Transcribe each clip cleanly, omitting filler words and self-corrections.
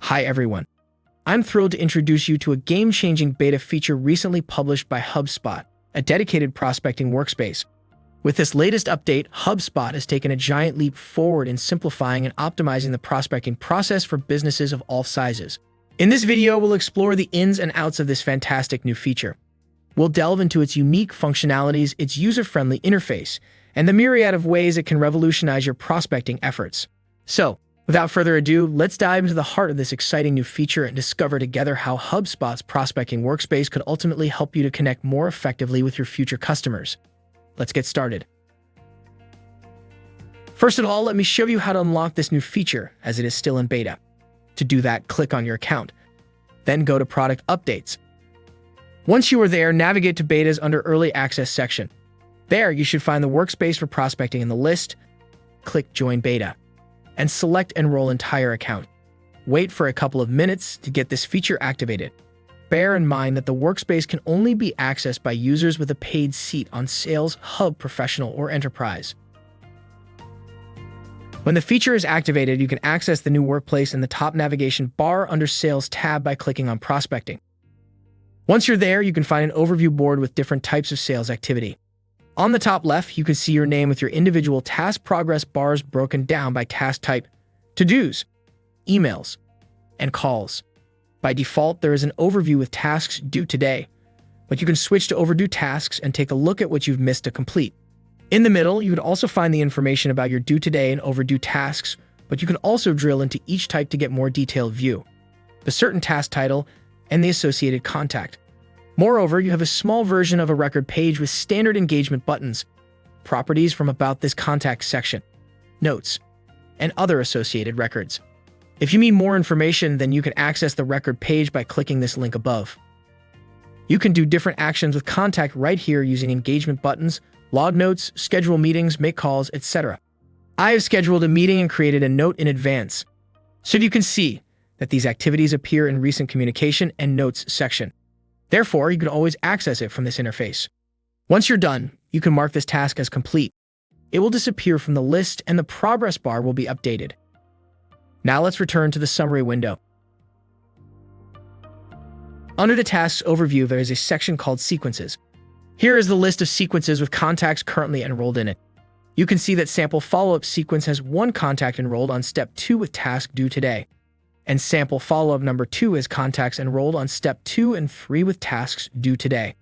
Hi everyone. I'm thrilled to introduce you to a game-changing beta feature recently published by HubSpot, a dedicated prospecting workspace. With this latest update, HubSpot has taken a giant leap forward in simplifying and optimizing the prospecting process for businesses of all sizes. In this video, we'll explore the ins and outs of this fantastic new feature. We'll delve into its unique functionalities, its user-friendly interface, and the myriad of ways it can revolutionize your prospecting efforts. So, without further ado, let's dive into the heart of this exciting new feature and discover together how HubSpot's Prospecting Workspace could ultimately help you to connect more effectively with your future customers. Let's get started. First of all, let me show you how to unlock this new feature, as it is still in beta. To do that, click on your account. Then go to Product Updates. Once you are there, navigate to Beta's under Early Access section. There, you should find the workspace for prospecting in the list. Click Join Beta and select Enroll Entire Account. Wait for a couple of minutes to get this feature activated. Bear in mind that the workspace can only be accessed by users with a paid seat on Sales Hub Professional or Enterprise. When the feature is activated, you can access the new workplace in the top navigation bar under Sales tab by clicking on Prospecting. Once you're there, you can find an overview board with different types of sales activity. On the top left, you can see your name with your individual task progress bars broken down by task type, to-dos, emails, and calls. By default, there is an overview with tasks due today, but you can switch to overdue tasks and take a look at what you've missed to complete. In the middle, you would also find the information about your due today and overdue tasks, but you can also drill into each type to get more detailed view, the certain task title, and the associated contact. Moreover, you have a small version of a record page with standard engagement buttons, properties from About This Contact section, notes, and other associated records. If you need more information, then you can access the record page by clicking this link above. You can do different actions with Contact right here using engagement buttons, log notes, schedule meetings, make calls, etc. I have scheduled a meeting and created a note in advance, so you can see that these activities appear in Recent Communication and Notes section. Therefore, you can always access it from this interface. Once you're done, you can mark this task as complete. It will disappear from the list and the progress bar will be updated. Now let's return to the summary window. Under the Tasks overview, there is a section called Sequences. Here is the list of sequences with contacts currently enrolled in it. You can see that Sample Follow-Up sequence has one contact enrolled on Step 2 with task due today, and Sample Follow-Up number 2 has contacts enrolled on Step 2 and 3 with tasks due today.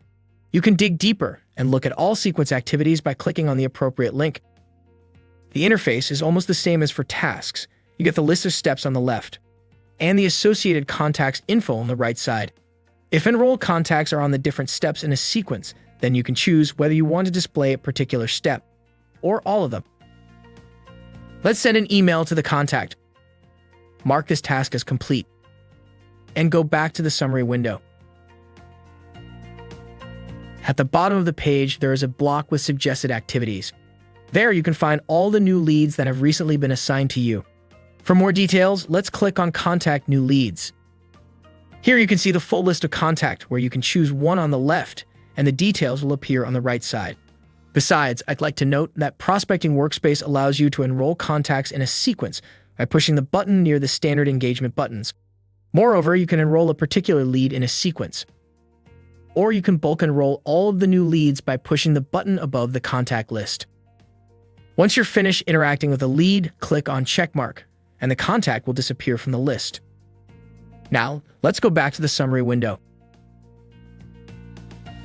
You can dig deeper and look at all sequence activities by clicking on the appropriate link. The interface is almost the same as for tasks. You get the list of steps on the left, and the associated contacts info on the right side. If enrolled contacts are on the different steps in a sequence, then you can choose whether you want to display a particular step, or all of them. Let's send an email to the contact. Mark this task as complete, and go back to the summary window. At the bottom of the page, there is a block with suggested activities. There you can find all the new leads that have recently been assigned to you. For more details, let's click on Contact New Leads. Here you can see the full list of contact, where you can choose one on the left, and the details will appear on the right side. Besides, I'd like to note that Prospecting Workspace allows you to enroll contacts in a sequence by pushing the button near the standard engagement buttons. Moreover, you can enroll a particular lead in a sequence. Or you can bulk enroll all of the new leads by pushing the button above the contact list. Once you're finished interacting with a lead, click on Checkmark, and the contact will disappear from the list. Now, let's go back to the summary window.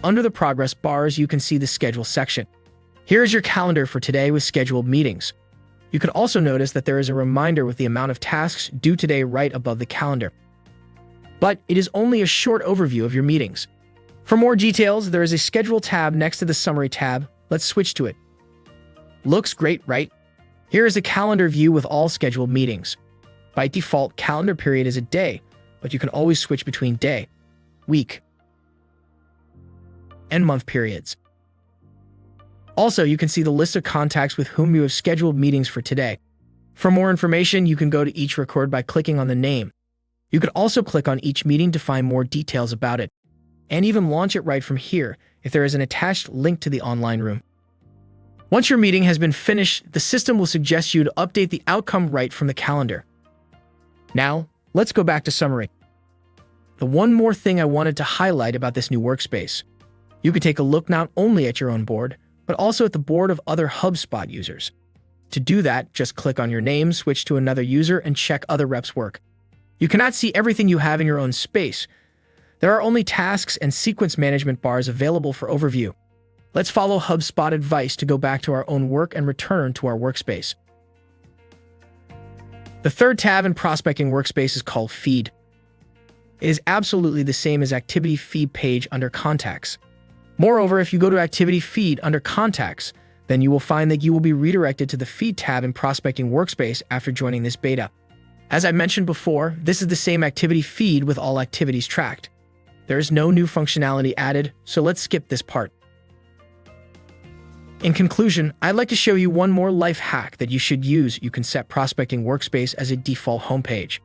Under the progress bars, you can see the Schedule section. Here is your calendar for today with scheduled meetings. You can also notice that there is a reminder with the amount of tasks due today right above the calendar. But it is only a short overview of your meetings. For more details, there is a Schedule tab next to the Summary tab. Let's switch to it. Looks great, right? Here is a calendar view with all scheduled meetings. By default, calendar period is a day, but you can always switch between day, week, and month periods. Also, you can see the list of contacts with whom you have scheduled meetings for today. For more information, you can go to each record by clicking on the name. You can also click on each meeting to find more details about it, and even launch it right from here if there is an attached link to the online room. Once your meeting has been finished, the system will suggest you to update the outcome right from the calendar. Now, let's go back to summary. The one more thing I wanted to highlight about this new workspace. You can take a look not only at your own board, but also at the board of other HubSpot users. To do that, just click on your name, switch to another user, and check other reps' work. You cannot see everything you have in your own space. There are only tasks and sequence management bars available for overview. Let's follow HubSpot advice to go back to our own work and return to our workspace. The third tab in Prospecting Workspace is called Feed. It is absolutely the same as Activity Feed page under Contacts. Moreover, if you go to Activity Feed under Contacts, then you will find that you will be redirected to the Feed tab in Prospecting Workspace after joining this beta. As I mentioned before, this is the same activity feed with all activities tracked. There is no new functionality added, so let's skip this part. In conclusion, I'd like to show you one more life hack that you should use. You can set Prospecting Workspace as a default homepage.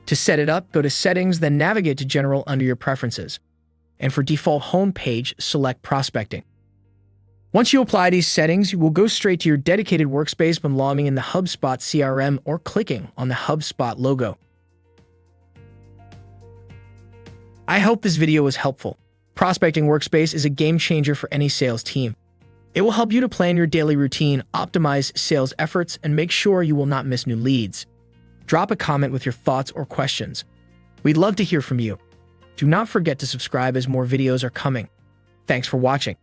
To set it up, go to Settings, then navigate to General under your preferences. And for default homepage, select Prospecting. Once you apply these settings, you will go straight to your dedicated workspace by logging in the HubSpot CRM or clicking on the HubSpot logo. I hope this video was helpful. Prospecting Workspace is a game changer for any sales team. It will help you to plan your daily routine, optimize sales efforts, and make sure you will not miss new leads. Drop a comment with your thoughts or questions. We'd love to hear from you. Do not forget to subscribe as more videos are coming. Thanks for watching.